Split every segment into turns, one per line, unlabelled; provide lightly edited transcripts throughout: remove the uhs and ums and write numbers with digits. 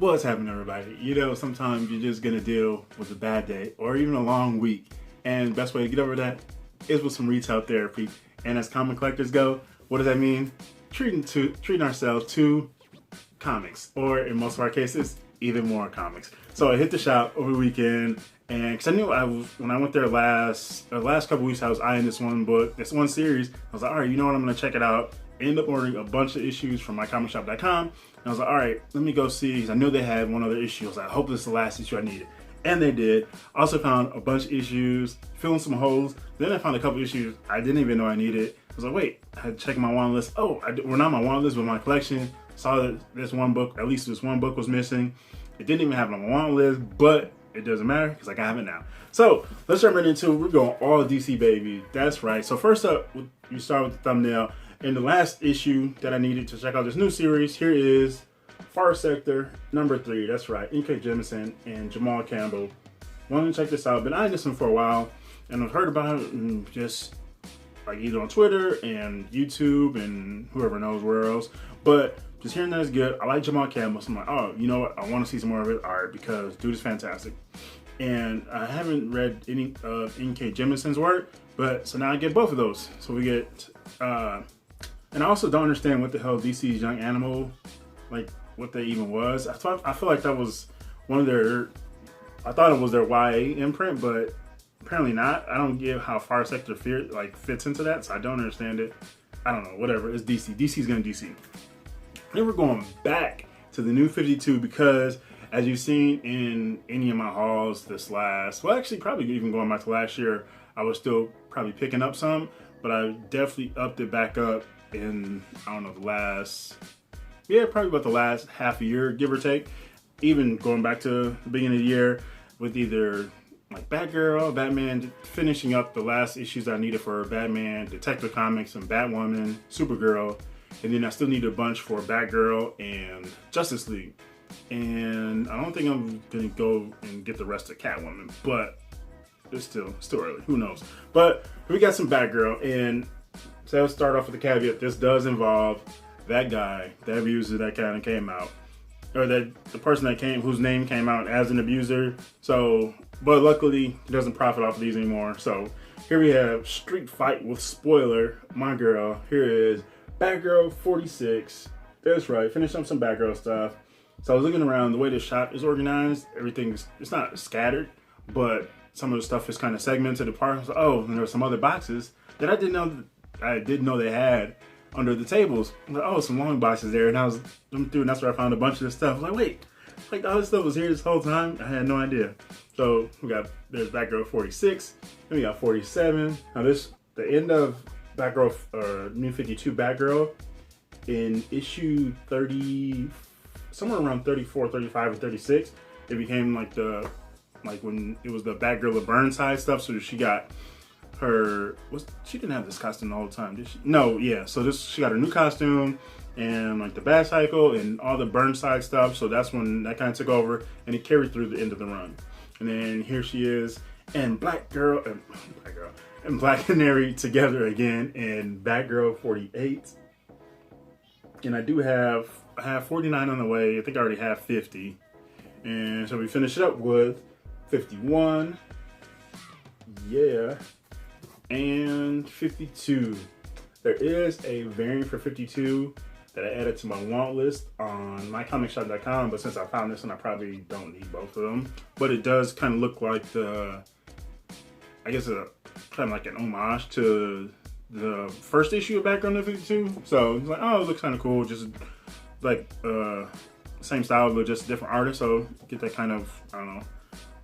What's happening, everybody? You know, sometimes you're just gonna deal with a bad day or even a long week, and the best way to get over that is with some retail therapy. And as comic collectors go, what does that mean? Treating ourselves to comics, or in most of our cases, even more comics. So I hit the shop over the weekend, and because I knew when I went there last couple weeks, I was eyeing this one book, this one series. I was like, all right, you know what? I'm gonna check it out. Ended up ordering a bunch of issues from mycomicshop.com. And I was like, all right, let me go see, because I knew they had one other issue. I was like, I hope this is the last issue I needed. And they did. Also found a bunch of issues, filling some holes. Then I found a couple issues I didn't even know I needed. I was like, wait, I had to check my want list. Oh, we're not my want list, but my collection. Saw that this one book, at least this one book was missing. It didn't even have it on my want list, but it doesn't matter because I have it now. So let's jump right into it. We're going all DC, baby. That's right. So first up, you start with the thumbnail. In the last issue that I needed to check out this new series, here is Far Sector number 3. That's right, N.K. Jemisin and Jamal Campbell. Wanted to check this out. Been eyeing this one for a while, and I've heard about it and just like either on Twitter and YouTube and whoever knows where else. But just hearing that is good. I like Jamal Campbell, so I'm like, oh, you know what? I want to see some more of his art because dude is fantastic. And I haven't read any of N.K. Jemisin's work, but so now I get both of those. So we get. And I also don't understand what the hell DC's Young Animal, like what they even was. I feel like that was one of their, I thought it was their YA imprint, but apparently not. I don't get how Far Sector fits into that, so I don't understand it. I don't know, whatever, it's DC. DC's gonna DC. Then we're going back to the new 52 because as you've seen in any of my hauls actually probably even going back to last year, I was still probably picking up some, but I definitely upped it back up in, I don't know, probably about the last half a year, give or take. Even going back to the beginning of the year with either like Batgirl, Batman, finishing up the last issues I needed for Batman, Detective Comics, and Batwoman, Supergirl. And then I still need a bunch for Batgirl and Justice League. And I don't think I'm gonna go and get the rest of Catwoman, but it's still early, who knows. But we got some Batgirl, and so let's start off with the caveat. This does involve that guy, that abuser that kind of came out, or the person whose name came out as an abuser. So, but luckily he doesn't profit off of these anymore. So here we have Street Fight with spoiler, my girl. Here is Batgirl 46. That's right, finish up some Batgirl stuff. So I was looking around, the way the shop is organized, it's not scattered, but some of the stuff is kind of segmented apart. So, oh, and there were some other boxes that I didn't know they had under the tables. I was like, oh, some long boxes there, and I was looking through, and that's where I found a bunch of this stuff. I was like, wait, like all this stuff was here this whole time? I had no idea. So there's Batgirl 46, then we got 47. Now the end of Batgirl, New 52 Batgirl in issue 30, somewhere around 34, 35, or 36, it became like when it was the Batgirl Burnside stuff. So she got she didn't have this costume the whole time, did she? No, yeah. So she got her new costume and like the Bat Cycle and all the Burnside stuff. So that's when that kind of took over, and it carried through the end of the run. And then here she is, and Black Canary together again in Batgirl 48. And I have 49 on the way. I think I already have 50. And so we finish it up with 51. Yeah. And 52. There is a variant for 52 that I added to my want list on mycomicshop.com, but since I found this one, I probably don't need both of them. But it does kind of look like kind of like an homage to the first issue of Batgirl 52. So it's like, oh, it looks kind of cool. Just like same style, but just a different artist. So get that kind of, I don't know,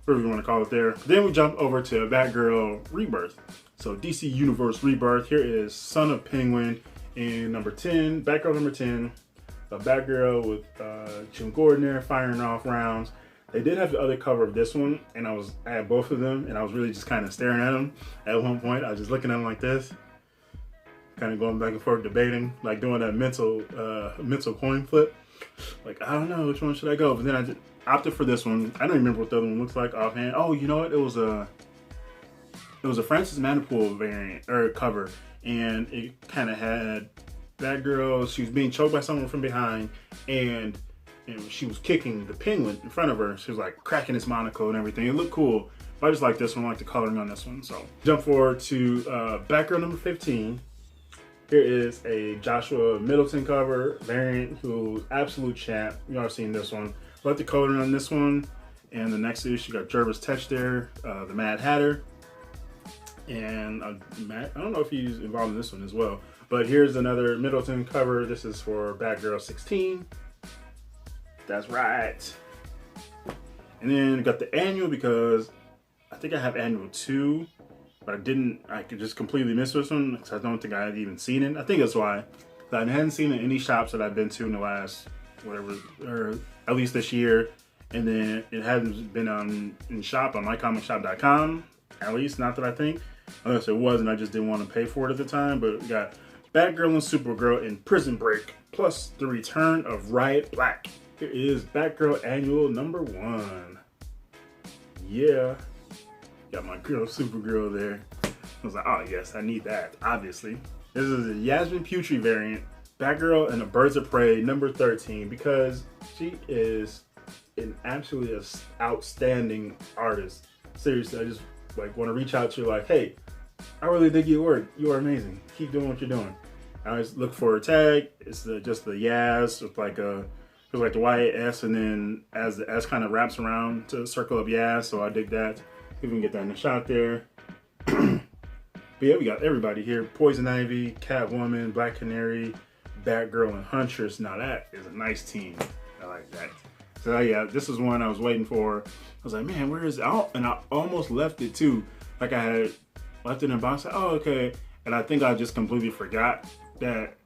whatever you want to call it there. Then we jump over to Batgirl Rebirth. So DC Universe Rebirth. Here is Son of Penguin in number 10, Batgirl number 10. A Batgirl with Jim Gordon there firing off rounds. They did have the other cover of this one, and I had both of them, and I was really just kind of staring at them. At one point, I was just looking at them like this, kind of going back and forth, debating, like doing that mental coin flip. Like, I don't know, which one should I go? But then I just opted for this one. I don't remember what the other one looks like offhand. Oh, you know what? It was a Francis Manapul variant or cover, and it kind of had Batgirl. She was being choked by someone from behind, and and she was kicking the penguin in front of her. She was like cracking his monocle and everything. It looked cool. But I just like this one. I like the coloring on this one. So jump forward to Batgirl number 15. Here is a Joshua Middleton cover variant who's absolute champ. You all seen this one. I like the coloring on this one. And the next issue, you got Jervis Tetch there, the Mad Hatter. And Matt, I don't know if he's involved in this one as well. But here's another Middleton cover. This is for Batgirl 16. That's right. And then got the annual because I think I have annual 2. But I could just completely miss this one because I don't think I had even seen it. I think that's why. I hadn't seen it in any shops that I've been to in the last, whatever, or at least this year. And then it hasn't been in shop on mycomicshop.com, at least, not that I think. Unless it was and I just didn't want to pay for it at the time. But we got Batgirl and Supergirl in Prison Break, plus the return of Riot Black. Here is Batgirl Annual number 1. Yeah. Got my girl Supergirl there. I was like, oh yes, I need that, obviously. This is a Yasmin Putri variant, Batgirl and the Birds of Prey number 13, because she is an absolutely outstanding artist. Seriously, I just like want to reach out to you like, hey, I really dig your work. You are amazing. Keep doing what you're doing. I always look for a tag. It's just the Yaz with like the YAS, and then as the S kind of wraps around to circle of Yaz, so I dig that. We can get that in the shot there. But yeah, we got everybody here. Poison Ivy, Catwoman, Black Canary, Batgirl, and Huntress. Now that is a nice team. I like that. So yeah, this is one I was waiting for. I was like, man, where is it? Oh, and I almost left it too. Like I had left it in a box. Like, oh, okay. And I think I just completely forgot that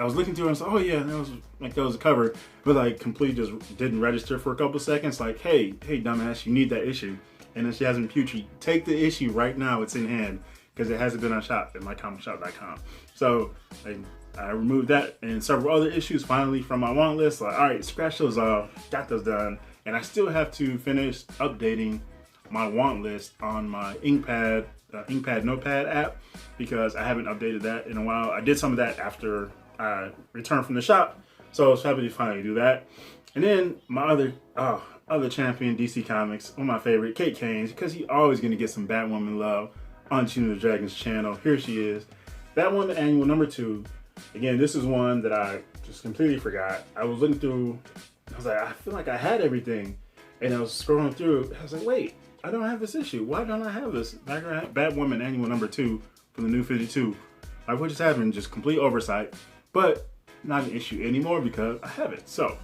I was looking through it and I was like, oh yeah, that was a cover. But like completely just didn't register for a couple seconds. Like, hey, dumbass, you need that issue. And then she hasn't Putri. Take the issue right now. It's in hand because it hasn't been on shop at mycomicshop.com. So I removed that and several other issues finally from my want list. Like, all right, scratch those off. Got those done. And I still have to finish updating my want list on my Inkpad Notepad app because I haven't updated that in a while. I did some of that after I returned from the shop. So I was happy to finally do that. And then my other champion, DC Comics, one of my favorite, Kate Kanes, because he's always going to get some Batwoman love on GENOTHADRAGON's channel. Here she is. Batwoman Annual number 2. Again, this is one that I just completely forgot. I was looking through, I was like, I feel like I had everything. And I was scrolling through, I was like, wait, I don't have this issue. Why don't I have this? Batwoman Annual number 2 from the New 52. Like, what just happened? Just complete oversight. But not an issue anymore because I have it. So,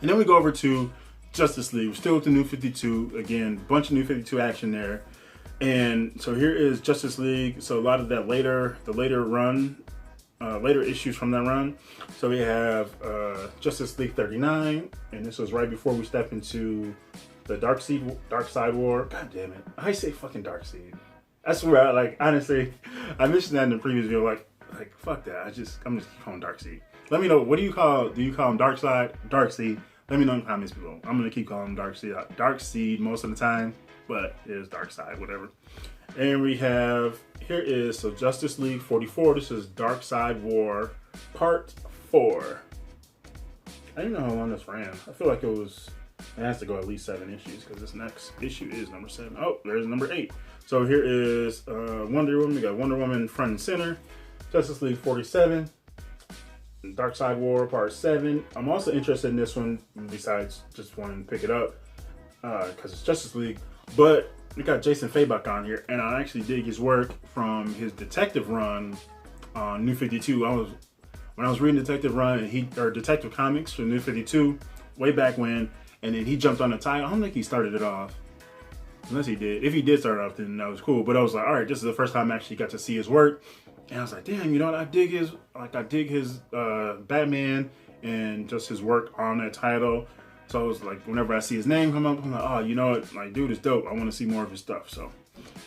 and then we go over to Justice League. We're still with the New 52. Again, bunch of New 52 action there. And so here is Justice League. So a lot of that later issues from that run. So we have Justice League 39, and this was right before we step into the Dark Side War. God damn it. I say fucking Darkseid. I swear, honestly, I mentioned that in the previous video, like fuck that. I'm just keep calling Darkseid. Let me know, what do you call him Darkseid? Let me know in the comments below. I'm gonna keep calling him Darkseid most of the time, but it is Darkseid, whatever. And we have, here is, so Justice League 44. This is Dark Side War Part 4. I don't know how long this ran. I feel like it has to go at least 7 issues because this next issue is number 7. Oh, there's number 8. So here is Wonder Woman. We got Wonder Woman front and center. Justice League 47. Dark Side War Part 7. I'm also interested in this one besides just wanting to pick it up because it's Justice League. But we got Jason Fabok on here, and I actually dig his work from his detective run on New 52. When I was reading Detective Run or Detective Comics from New 52 way back when, and then he jumped on the title. I don't think he started it off, unless he did. If he did start it off, then that was cool. But I was like, all right, this is the first time I actually got to see his work, and I was like, damn, you know what? I dig his Batman and just his work on that title. So it was like, whenever I see his name come up, I'm like, oh, you know what? Like, dude is dope. I want to see more of his stuff. So,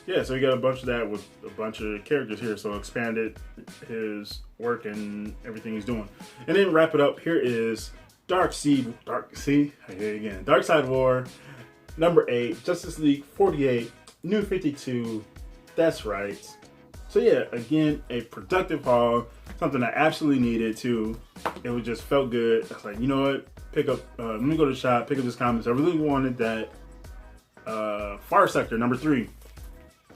yeah, so we got a bunch of that with a bunch of characters here. So expanded his work and everything he's doing. And then wrap it up. Here is Dark Side War, number 8, Justice League 48, New 52. That's right. So yeah, again, a productive haul. Something I absolutely needed too. It just felt good. I was like, you know what? pick up, let me go to the shop, pick up this comics. I really wanted that Far Sector #3.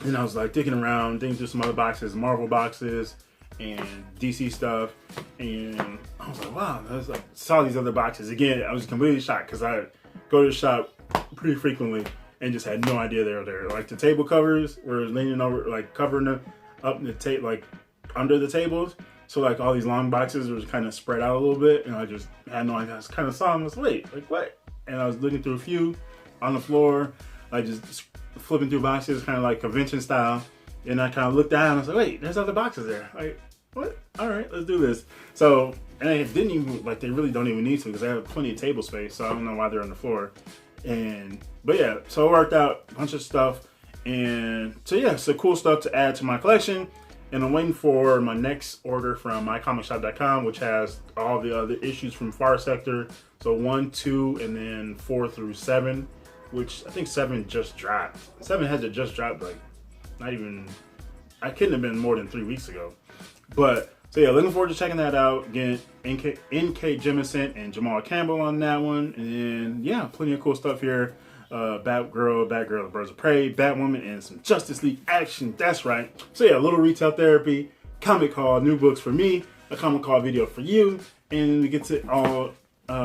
And I was like digging through some other boxes, Marvel boxes and DC stuff. And I was like, wow, I was like, saw these other boxes. Again, I was completely shocked because I go to the shop pretty frequently and just had no idea they were there. Like the table covers were leaning over, like covering up the tape, like under the tables. So like all these long boxes were kind of spread out a little bit, and I just had no idea. I just kind of saw them. I was wait, like what? And I was looking through a few on the floor, like just flipping through boxes, kind of like convention style. And I kind of looked down. And I was like, wait, there's other boxes there. Like what? All right, let's do this. So and they didn't even like they really don't even need to because they have plenty of table space. So I don't know why they're on the floor. But yeah, so it worked out, a bunch of stuff. And so yeah, so cool stuff to add to my collection. And I'm waiting for my next order from mycomicshop.com, which has all the other issues from Far Sector. So 1, 2, and then 4 through 7, which I think 7 just dropped. 7 had to just dropped, like, not even, I couldn't have been more than 3 weeks ago. But, so yeah, looking forward to checking that out. Again, NK Jemisin and Jamal Campbell on that one. And yeah, plenty of cool stuff here. Batgirl, the Birds of Prey, Batwoman, and some Justice League action. That's right. So yeah, a little retail therapy, comic haul, new books for me, a comic haul video for you, and we get to all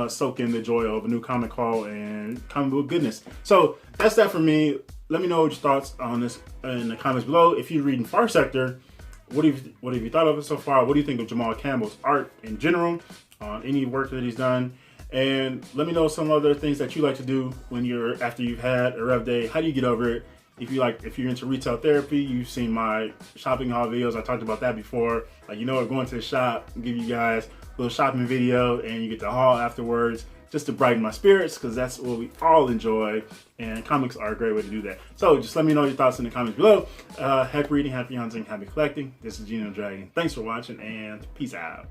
soak in the joy of a new comic haul and comic book goodness. So that's that for me. Let me know your thoughts on this in the comments below. If you're reading Far Sector, what have you thought of it so far? What do you think of Jamal Campbell's art in general, on any work that he's done? And let me know some other things that you like to do when after you've had a rough day. How do you get over it? If you're into retail therapy, you've seen my shopping haul videos. I talked about that before. Like, going to the shop, give you guys a little shopping video, and you get the haul afterwards, just to brighten my spirits, because that's what we all enjoy. And comics are a great way to do that. So just let me know your thoughts in the comments below. Happy reading, happy hunting, happy collecting. This is GENOTHADRAGON. Thanks for watching, and peace out.